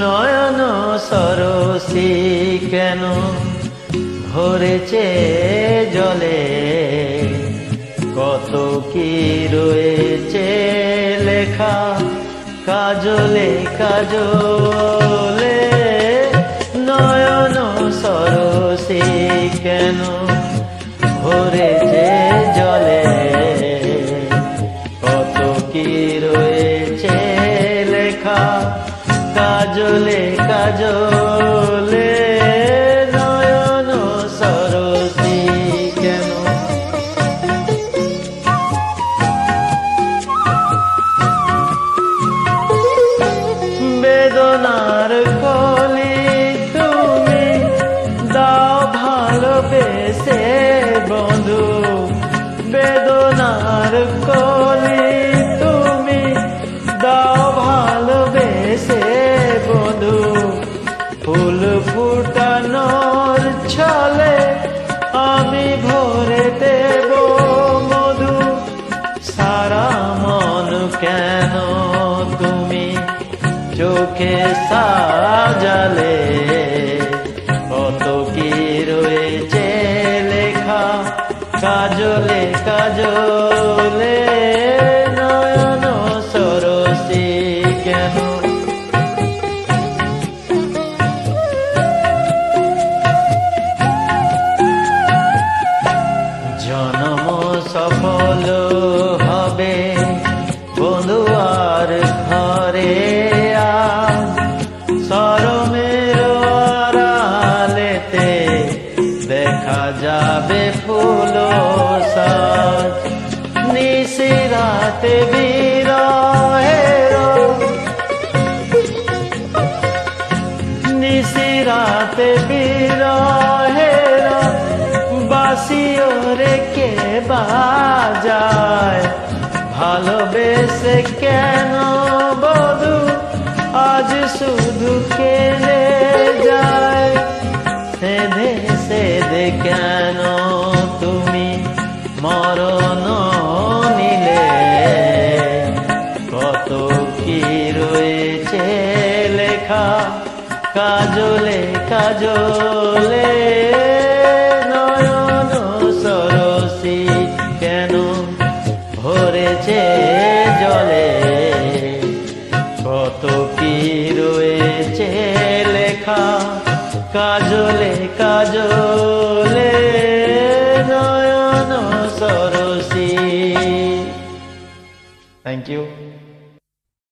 নয়ন সরসী কেন ভরেছে জলে, কত কি রয়েছে লেখা কাজলে কাজলে। নয়ন সরসী কেন ভরেছে জলে, কত কি রয়েছে লেখা কাজলে কাজলে। নয়ন সরসী কেন। বেদনার কলি তুমি দাও ভালোবেসে বন্ধু, বেদনার কলি তুমি দাও ভালোবেসে বন্ধু। ফুল ফুটানোর ছলে আমি ভরে দেব মধু, সারা মন কেন তুমি চোখে সাজালে, কত কি রয়েছে লেখা কাজলে কাজলে। নয়ন সরসী কেন। জন্ম সফল হবে বন্ধু আর ঘরে, আজ শরমের আড়ালেতে দেখা যাবে ফুল সাজ। নিশিরাতে বিরহের, নিশিরাতে বিরহের বাঁশিও রেখে বাজায়। ভালোবেসে কেন বধু আজ শুধু কেড়ে যায়, সেধে সেধে কেন তুমি মরণ নিলে, কত কি রয়েছে লেখা কাজলে কাজলে। নয়ন সরসী কেন ভরেছে জলে, কত কি রয়েছে লেখা কাজলে কাজলে। নয়ন সরসী। Thank you.